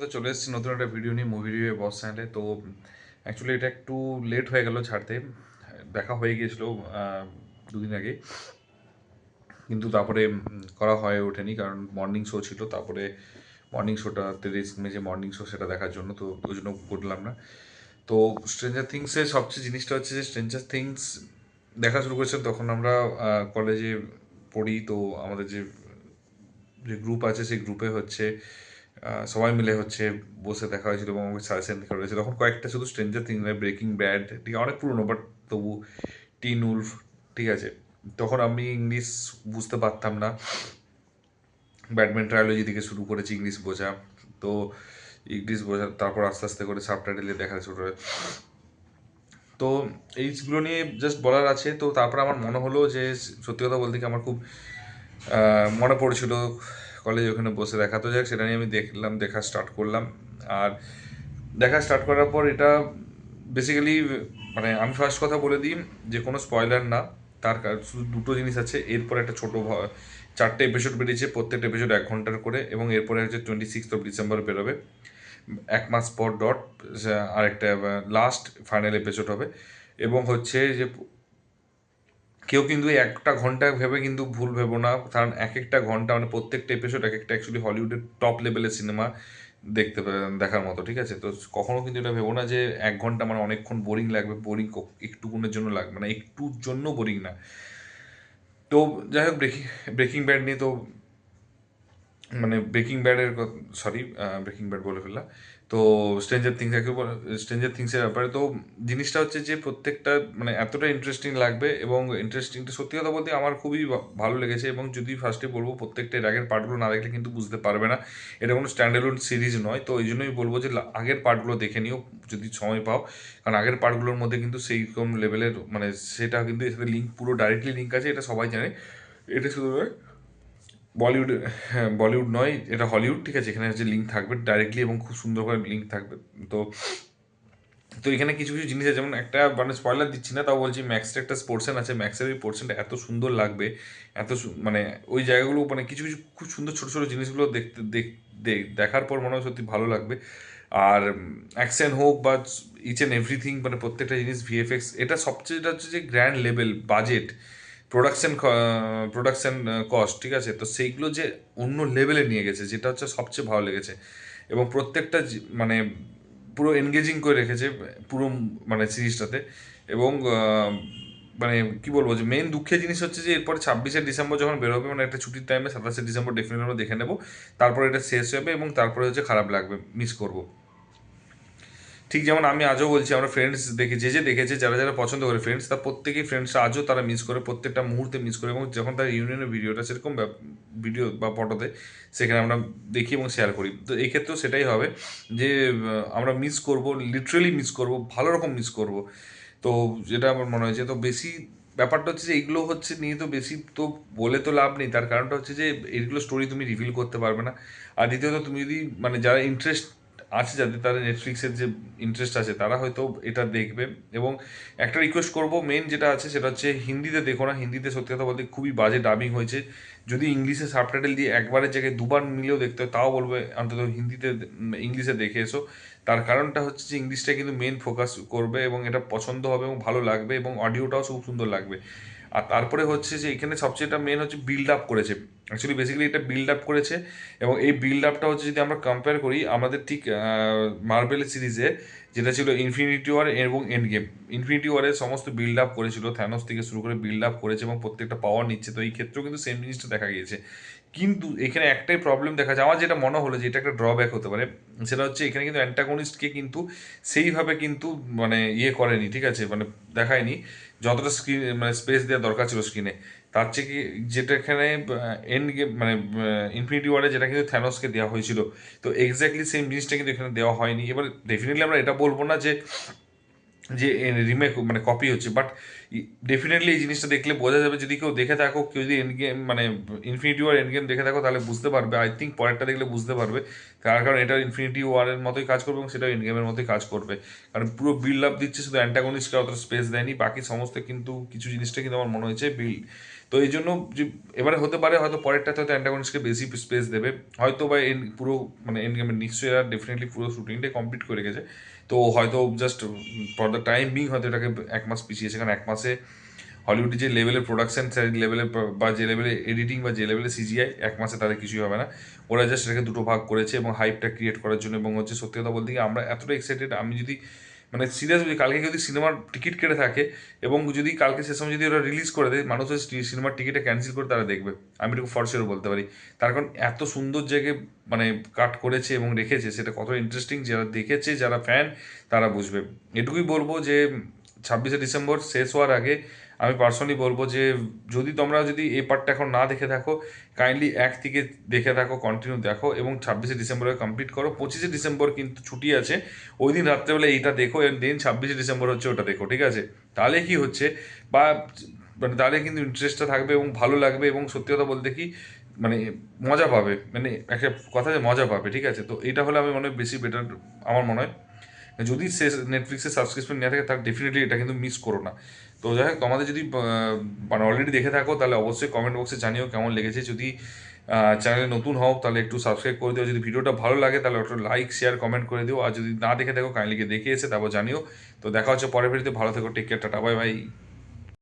তো চলে এসেছি নতুন একটা ভিডিও নিয়ে মুভি রিভিউ বস চ্যানেলে। তো অ্যাকচুয়ালি এটা একটু লেট হয়ে গেল ছাড়তে। দেখা হয়ে গিয়েছিল দুদিন আগে, কিন্তু তারপরে করা হয়ে ওঠেনি কারণ মর্নিং শো ছিল। তারপরে মর্নিং শোটাতে রিস্ক নিয়ে যে মর্নিং শো সেটা দেখার জন্য, তো ওই জন্য করলাম না। তো স্ট্রেঞ্জার থিংসের সবচেয়ে জিনিসটা হচ্ছে যে স্ট্রেঞ্জার থিংস দেখা শুরু করেছেন তখন আমরা কলেজে পড়ি। তো আমাদের যে যে গ্রুপ আছে সেই গ্রুপে হচ্ছে সবাই মিলে হচ্ছে বসে দেখা হয়েছিল এবং আমাকে সাজেশন দেখা হয়েছে। তখন কয়েকটা শুধু স্ট্রেঞ্জার থিংস নয়, ব্রেকিং ব্যাড, ঠিক আছে, অনেক পুরনো বাট তবু, টিন উলফ, ঠিক আছে। তখন আমি ইংলিশ বুঝতে পারতাম না, ব্যাডমিন্টন ট্রায়োলজি থেকে শুরু করেছি ইংলিশ বোঝা। তো ইংলিশ বোঝা, তারপর আস্তে আস্তে করে সাবটাইটেলে দেখা শুরু হয়। তো এইগুলো নিয়ে জাস্ট বলার আছে। তো তারপর আমার মনে হলো যে সত্যি কথা বলতে কি আমার খুব মনে পড়েছিল কলেজে ওখানে বসে দেখা। তো যাক, সেটা নিয়ে আমি দেখা স্টার্ট করলাম। আর দেখা স্টার্ট করার পর এটা বেসিক্যালি, মানে আমি ফার্স্ট কথা বলে দিই যে কোনো স্পয়লার না। শুধু দুটো জিনিস আছে। এরপর একটা চারটে এপিসোড বেরিয়েছে, প্রত্যেকটা এপিসোড 1 ঘন্টার করে, এবং এরপরে হচ্ছে 26 ডিসেম্বর বেরোবে, এক মাস পর ডট আরেকটা লাস্ট ফাইনাল এপিসোড হবে। এবং হচ্ছে যে কেউ কিন্তু এই একটা ঘন্টা ভেবে কিন্তু ভুল ভেবো না, কারণ এক একটা ঘন্টা মানে প্রত্যেকটা এপিসোড এক একটা অ্যাকচুয়ালি হলিউডের টপ লেভেলের সিনেমা দেখার মতো, ঠিক আছে। তো কখনো কিন্তু এটা ভেবো না যে 1 ঘন্টা মানে অনেকক্ষণ বোরিং লাগবে। একটুকুনের জন্য লাগবে না, একটুর জন্য বোরিং না। তো যাই হোক, ব্রেকিং ব্যাড নিয়ে তো, মানে ব্রেকিং ব্যাডের, সরি, ব্রেকিং ব্যাড বলে ফেললাম। তো স্ট্রেঞ্জার থিংসের ব্যাপারে তো জিনিসটা হচ্ছে যে প্রত্যেকটা মানে এতটা ইন্টারেস্টিং লাগবে, এবং ইন্টারেস্টিংটা সত্যি কথা বলতে আমার খুবই ভালো লেগেছে। এবং যদি ফার্স্টে বলবো, প্রত্যেকটা এর আগের পার্টগুলো না দেখলে কিন্তু বুঝতে পারবে না, এটা কোনো স্ট্যান্ডার্ড সিরিজ নয়। তো এই জন্যই বলবো যে আগের পার্টগুলো দেখে নিও যদি সময় পাও, কারণ আগের পার্টগুলোর মধ্যে কিন্তু সেই রকম লেভেলের, মানে সেটা কিন্তু এর সাথে লিঙ্ক, পুরো ডাইরেক্টলি লিঙ্ক আছে, এটা সবাই জানে। এটা শুধু বলিউড, হ্যাঁ বলিউড নয়, এটা হলিউড, ঠিক আছে। এখানে হচ্ছে লিঙ্ক থাকবে ডাইরেক্টলি এবং খুব সুন্দরভাবে লিঙ্ক থাকবে। তো তো এখানে কিছু কিছু জিনিস আছে, যেমন একটা, মানে স্পয়লার দিচ্ছি না, তাও বলছি ম্যাক্সের একটা পোর্শন আছে, ম্যাক্সের ওই পোর্শনটা এত সুন্দর লাগবে, মানে ওই জায়গাগুলো, মানে কিছু কিছু খুব সুন্দর ছোটো ছোটো জিনিসগুলো দেখার পর মনে হয় সত্যি ভালো লাগবে। আর অ্যাকশন হোক বা ইচ অ্যান্ড এভরিথিং, মানে প্রত্যেকটা জিনিস, ভিএফএক্স, এটা সবচেয়ে, যেটা হচ্ছে যে grand level budget, production cost, ঠিক আছে। তো সেইগুলো যে অন্য লেভেলে নিয়ে গেছে, যেটা হচ্ছে সবচেয়ে ভালো লেগেছে। এবং প্রত্যেকটা মানে পুরো এনগেজিং করে রেখেছে পুরো, মানে সিরিজটাতে। এবং মানে কি বলবো, যে মেন দুঃখের জিনিস হচ্ছে যে এরপরে 26শে ডিসেম্বর যখন বেরোবে, মানে একটা ছুটির টাইমে 27শে ডিসেম্বর ডেফিনেটলি আমরা দেখে নেবো। তারপরে এটা শেষ হবে এবং তারপরে হচ্ছে খারাপ লাগবে, মিস করবো। ঠিক যেমন আমি আজও বলছি, আমরা ফ্রেন্ডস দেখে, যে দেখেছে, যারা যারা পছন্দ করে ফ্রেন্ডস, তার প্রত্যেকেই ফ্রেন্ডসরা আজও তারা মিস করে, প্রত্যেকটা মুহূর্তে মিস করে। এবং যখন তার ইউনিয়নের ভিডিওটা সেরকম ভিডিও বা ফটোতে, সেখানে আমরা দেখি এবং শেয়ার করি। তো এই ক্ষেত্রেও সেটাই হবে যে আমরা মিস করব, লিটারেলি মিস করব, ভালো রকম মিস করব। তো যেটা আমার মনে হয়েছে, তো বেশি ব্যাপারটা হচ্ছে যে এইগুলো হচ্ছে নিয়ে তো বেশি তো বলে তো লাভ নেই, তার কারণটা হচ্ছে যে এইগুলো স্টোরি তুমি রিভিল করতে পারবে না। আর দ্বিতীয়ত, তুমি যদি, মানে যারা ইন্টারেস্ট আছে, যাদের, তাদের নেটফ্লিক্সের যে ইন্টারেস্ট আছে, তারা হয়তো এটা দেখবে। এবং একটা রিকোয়েস্ট করবো, মেন যেটা আছে সেটা হচ্ছে হিন্দিতে দেখো না। হিন্দিতে সত্যি কথা বলতে খুবই বাজে ডাবিং হয়েছে। যদি ইংলিশে সাবটাইটেল দিয়ে একবারের জায়গায় দুবার মিলেও দেখতে হয়, তাও বলবে অন্তত হিন্দিতে, ইংলিশে দেখে এসো। তার কারণটা হচ্ছে যে ইংলিশটা কিন্তু মেন ফোকাস করবে এবং এটা পছন্দ হবে এবং ভালো লাগবে, এবং অডিওটাও খুব সুন্দর লাগবে। আর তারপরে হচ্ছে যে এখানে সবচেয়ে মেন হচ্ছে বিল্ড আপ করেছে, অ্যাকচুয়ালি বেসিক্যালি এটা বিল্ড আপ করেছে। এবং এই বিল্ড আপটা হচ্ছে, যদি আমরা কম্পেয়ার করি আমাদের ঠিক মার্বেল সিরিজে যেটা ছিল ইনফিনিটি ওয়ার এবং এন্ড গেম। ইনফিনিটি ওয়ারের সমস্ত বিল্ড আপ করেছিল, থ্যানোস থেকে শুরু করে বিল্ড আপ করেছে এবং প্রত্যেকটা পাওয়ার নিচ্ছে। তো এই ক্ষেত্রেও কিন্তু সেম জিনিসটা দেখা গিয়েছে। কিন্তু এখানে একটাই প্রবলেম দেখা যায়, আমার যেটা মনে হলো যে এটা একটা ড্রব্যাক হতে পারে, সেটা হচ্ছে এখানে কিন্তু অ্যান্টাগনিস্টকে কিন্তু সেইভাবে কিন্তু, মানে ইয়ে করেনি, ঠিক আছে, মানে দেখায়নি যতটা স্ক্রিন, মানে স্পেস দেওয়া দরকার ছিল স্ক্রিনে। তার চেয়ে কি, যেটা এখানে এন্ড গেম, মানে ইনফিনিটি ওয়ারে যেটা কিন্তু থ্যানোসকে দেওয়া হয়েছিল, তো এক্স্যাক্টলি সেম জিনিসটা কিন্তু এখানে দেওয়া হয়নি। এবার ডেফিনেটলি আমরা এটা বলবো না যে যে রিমেক, মানে কপি হচ্ছে, বাট ডেফিনেটলি এই জিনিসটা দেখলে বোঝা যাবে। যদি কেউ দেখে থাকো, কেউ যদি এন্ড গেম, মানে ইনফিনিটি ওয়ার এন্ড গেম দেখে থাকো, তাহলে বুঝতে পারবে। আই থিঙ্ক পরেরটা দেখলে বুঝতে পারবে, তার কারণ এটা ইনফিনিটি ওয়ারের মতোই কাজ করবে এবং সেটা এন্ড গেমের মতোই কাজ করবে। কারণ পুরো বিল্ড আপ দিচ্ছে, শুধু অ্যান্টাগনিস্টকে অত স্পেস দেয়নি, বাকি সমস্ত কিন্তু কিছু জিনিসটা কিন্তু আমার মনে হয়েছে বিল্ড। তো এই জন্য যে এবারে হতে পারে হয়তো পরেরটাতে হয়তো অ্যান্টাগনিস্টকে বেশি স্পেস দেবে, হয়তো বা পুরো মানে এন্ড গেমের নিশ্চয়ই এরা ডেফিনেটলি পুরো শুটিংটাই কমপ্লিট করে গেছে, তো হয়তো just for the time being হয়তো এটাকে 1 মাস পিছিয়েছে, কারণ 1 মাসে হলিউডে যে লেভেলের প্রোডাকশন লেভেলের বা যে লেভেলে এডিটিং বা যে লেভেলে সিজিআই, 1 মাসে তাদের কিছুই হবে না। ওরা জাস্ট এটাকে দুটো ভাগ করেছে এবং হাইপটা ক্রিয়েট করার জন্য। এবং হচ্ছে সত্যি কথা বলতে কি আমরা এতটা এক্সাইটেড, আমি যদি মানে সিরিয়াসলি কালকে যদি সিনেমার টিকিট কেটে থাকে এবং যদি কালকে সে সময় যদি ওরা রিলিজ করে দেয়, মানুষ সিনেমার টিকিটে ক্যান্সেল করে তারা দেখবে, আমি এটুকু ফর শিওর বলতে পারি। তার কারণ এত সুন্দর জায়গায় মানে কাট করেছে এবং রেখেছে, সেটা কত ইন্টারেস্টিং, যারা দেখেছে যারা ফ্যান তারা বুঝবে। এটুকুই বলবো যে 26শে ডিসেম্বর শেষ হওয়ার আগে আমি পার্সোনালি বলবো যে যদি তোমরা যদি এই পার্টটা এখন না দেখে থাকো, কাইন্ডলি 1 থেকে দেখে থাকো, কন্টিনিউ দেখো এবং 26শে ডিসেম্বরে কমপ্লিট করো। 25শে ডিসেম্বর কিন্তু ছুটি আছে, ওই দিন রাত্রেবেলা এইটা দেখো, এর দিন 26শে ডিসেম্বর হচ্ছে ওটা দেখো, ঠিক আছে? তাহলে কি হচ্ছে বা মানে তাহলে কিন্তু ইন্টারেস্টটা থাকবে এবং ভালো লাগবে, এবং সত্যি কথা বলতে কি মানে মজা পাবে, মানে একটা কথা যে মজা পাবে, ঠিক আছে? তো এটা হলে আমি মনে হয় বেশি বেটার আমার মনে হয়। যদি সে নেটফ্লিক্সের সাবস্ক্রিপশন নিয়ে থাকে তাহলে ডেফিনেটলি এটা কিন্তু মিস করো না। তো যাই হোক, তোমাদের যদি মানে অলরেডি দেখে থাকো তাহলে অবশ্যই কমেন্ট বক্সে জানিও কেমন লেগেছে। যদি চ্যানেলে নতুন হও তাহলে একটু সাবস্ক্রাইব করে দিও, যদি ভিডিওটা ভালো লাগে তাহলে একটু লাইক শেয়ার কমেন্ট করে দিও, আর যদি না দেখে থাকো কাইন্ডলি দেখে এসে তারপর জানিও। তো দেখা হচ্ছে পরের ভিডিওতে, ভালো থেকো, take care, tata, bye by.